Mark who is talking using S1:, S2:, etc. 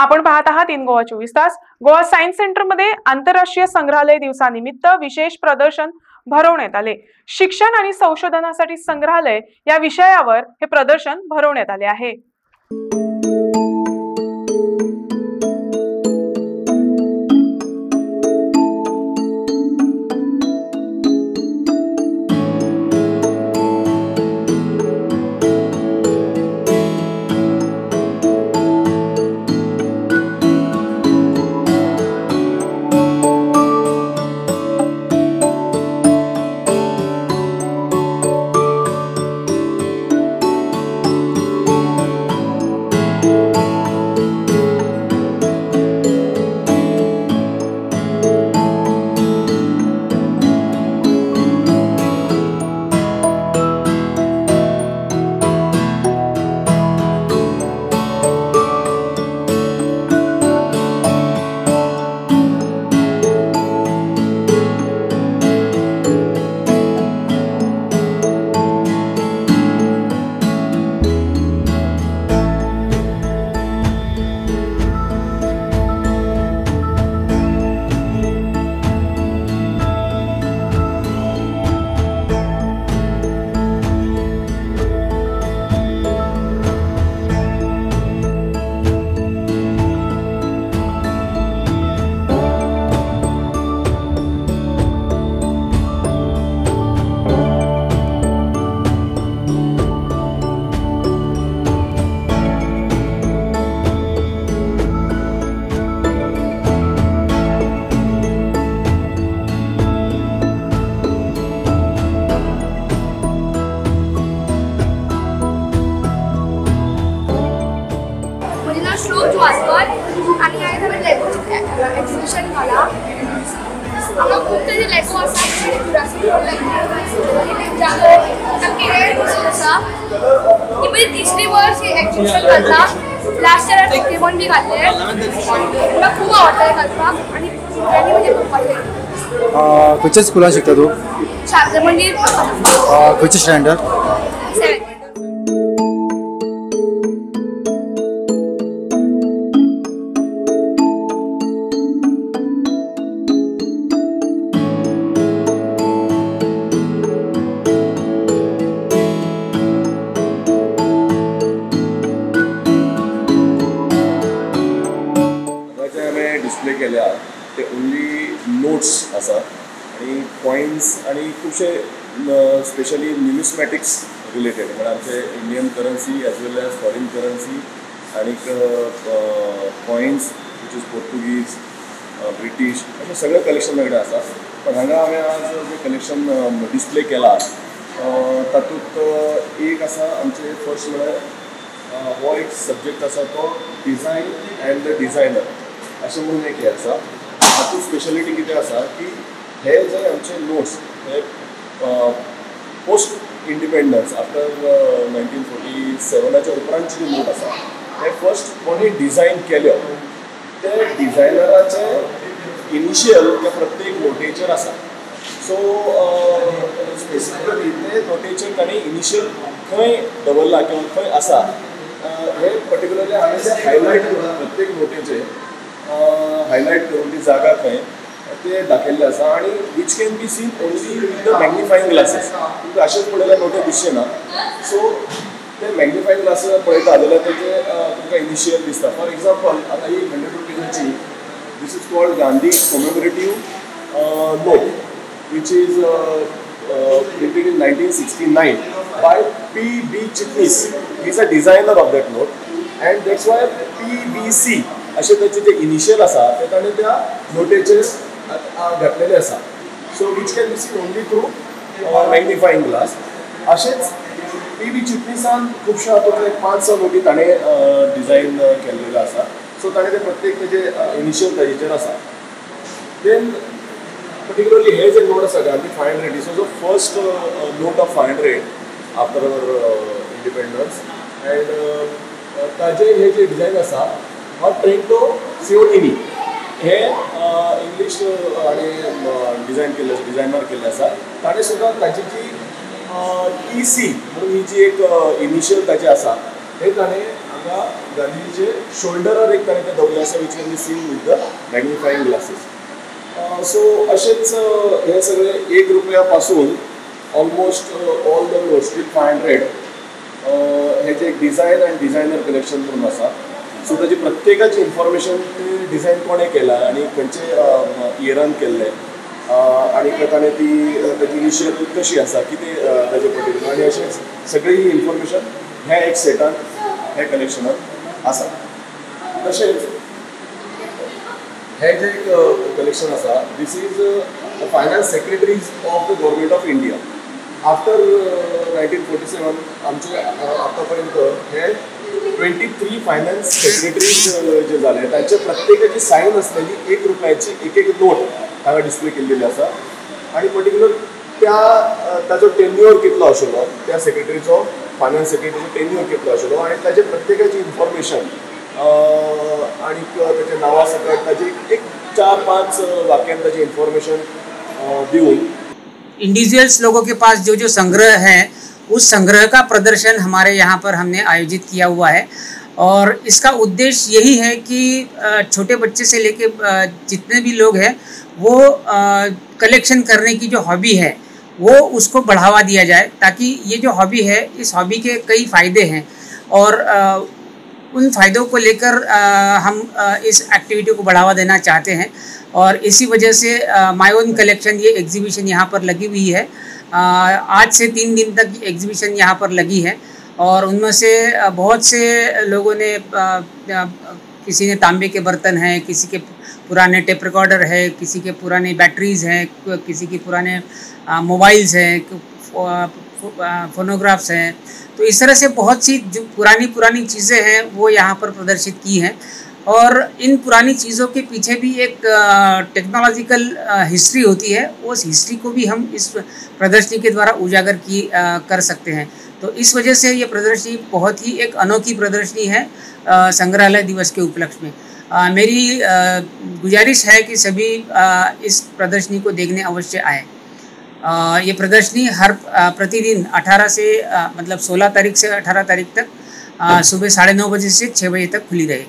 S1: आपण पाहत आहात इन गोवा 24 तास। गोवा सायन्स सेंटरमध्ये आंतरराष्ट्रीय संग्रहालय दिवसानिमित्त विशेष प्रदर्शन भरवण्यात आले। शिक्षण आणि संशोधनासाठी संग्रहालय या विषयावर हे प्रदर्शन भरवण्यात आले आहे।
S2: आणि एक्झिबिशन झाला आम्हाला खूप तरी लेगो ही तिसरी वर्ष एक्झिबिशन घालता लास्ट इयर पोकेमॉन बी घातले मला खूप आवडतं घालपाक आणि म्हणजे खूप
S3: खंयच्या स्कुलान शिकता तू?
S2: शारदा मंदिर
S3: खंयचे स्टँडर्ड?
S2: 7th
S4: डिस्प्ले केल्या ते ओनली नोट्स आसा आणि कॉइन्स आणि खुबशे स्पेशली न्यूमिस्मॅटिक्स रिलेटेड म्हणजे आमचे इंडियन करन्सी एज वेल एज फॉरेन करन्सी आणि coins which is Portuguese British अशें सगळें कलेक्शन मेळटा आसा। पण हांगा हांवें आज जें कलेक्शन डिस्प्ले केलां तातूंत एक आसा आमचे फर्स्ट म्हळ्यार हो एक सब्जेक्ट आसा तो डिझायन एंड द डिझायनर अशें म्हणून एक हे आसा। हातूंत स्पेशलिटी कितें आसा की हे जे आमचे नोट्स हे पोस्ट इंडिपेंडन्स आफ्टर 1947च्या उपरांतचे जे नोट आसा ते फर्स्ट कोणी डिझायन केल्यो ते डिझायनराचे इनिशियल त्या प्रत्येक नोटेचेर आसा। सो स्पेसिफिकली ते नोटेचेर तांणी इनिशियल खंय दवरला किंवा खंय आसा हे पर्टिक्युलरली हांवें ते हायलायट करून प्रत्येक नोटेचेर हायलायट करून ती जागा खंय ते दाखयल्ले आसा आणि which can be seen only with the magnifying glasses. तुमकां अशेंच पळयल्यार नोटे दिसचे ना। सो ते मॅग्निफायिंग ग्लासेस पळयता जाल्यार तेजे तुमकां इनिशियल दिसता। फॉर एक्झाम्पल आतां ही 100 रुपीजाची this is called Gandhi commemorative note which is printed in 1969 by P.B. Chitnis. He is a designer of that note and that's why PBC अशें ताचे जे इनिशियल आसा ते ताणें त्या नोटेचेर घातलेले आसा। So which can be seen only through magnifying glass. अशेंच P.B. चिटनीसान खुबशे हातूंतले 5-6 नोटी ताणें डिझायन केल्लेले आसा। सो ताणें ते प्रत्येक तेजे इनिशियल ताजेचेर आसा। देन पर्टिक्युलरली हे जे नोट आसा Gandhi 500 this was the first note of 500 after our independence and ताजे हे जे डिझायन आसा हो ट्रेंटो सिओटिनी हे इंग्लीश आणि डिझायनर केल्ले आसा। ताणें सुद्दां ताची जी TC म्हणून ही जी एक इनिशियल ताची आसा हे ताणें त्या गांधीजीचे शोल्डरार एक ताणें तें दवरलें आसा which can be seen with the magnifying glasses. So अशेंच हे सगळे ₹1 पासून almost all the notes till 500 हेजे एक डिझायन आनी डिझायनर कलेक्शन म्हणून आसा. सो ताची प्रत्येकाची इन्फॉर्मेशन ते डिझायन कोणें केला आनी खंयचे इयरान केल्लें आनी ताणें ती ताची इनिशियल कशी आसा कितें ताचे पर्टिक्युलर आनी अशेंच सगळी इन्फॉर्मेशन ह्या एक सेटान हे कलेक्शनान आसा. तशेंच हे जे कलेक्शन आसा this is finance secretaries of the government of India. After 1947 आमचे आतां पर्यंत हे 23 फायनान्स सेक्रेटरीज जे जाले तांचे प्रत्येकाची सायन आसलेली ₹1ची एक नोट हांगा डिस्प्ले केल्लेली आसा आनी पर्टिक्युलर ताचो टेन्युअर कितलो आशिल्लो त्या सेक्रेटरीचो फायनान्स सेक्रेटरीचो टेन्युअर कितलो आशिल्लो आनी ताचे प्रत्येकाची इन्फॉर्मेशन आनी ताच्या नांवा सकट ताची एक 4-5 वाक्यान ताची इन्फॉर्मेशन दिवन
S5: इंडिविजुअल्स लोगों के पास जो जो संग्रह है उस संग्रह का प्रदर्शन हमारे यहाँ पर हमने आयोजित किया हुआ है और इसका उद्देश्य यही है कि छोटे बच्चे से लेके जितने भी लोग हैं वो कलेक्शन करने की जो हॉबी है वो उसको बढ़ावा दिया जाए ताकि ये जो हॉबी है इस हॉबी के कई फ़ायदे हैं और उन फ़ायदों को लेकर हम इस एक्टिविटी को बढ़ावा देना चाहते हैं और इसी वजह से माय ओन कलेक्शन ये एग्जीबिशन यहाँ पर लगी हुई है. आज से 3 दिन तक एग्जीबिशन यहाँ पर लगी है और उनमें से बहुत से लोगों ने किसी ने तांबे के बर्तन हैं, किसी के पुराने टेप रिकॉर्डर है, किसी के पुराने बैटरीज़ हैं, किसी के पुराने मोबाइल्स हैं, फोनोग्राफ्स हैं. तो इस तरह से बहुत सी जो पुरानी चीज़ें हैं वो यहाँ पर प्रदर्शित की हैं और इन पुरानी चीज़ों के पीछे भी एक टेक्नोलॉजिकल हिस्ट्री होती है. उस हिस्ट्री को भी हम इस प्रदर्शनी के द्वारा उजागर कर सकते हैं. तो इस वजह से ये प्रदर्शनी बहुत ही एक अनोखी प्रदर्शनी है संग्रहालय दिवस के उपलक्ष्य में. मेरी गुजारिश है कि सभी इस प्रदर्शनी को देखने अवश्य आए. ये प्रदर्शनी प्रतिदिन 18 से मतलब 16 तारीख से 18 तारीख तक सुबह 9:30 बजे से 6 बजे तक खुली रहेगी.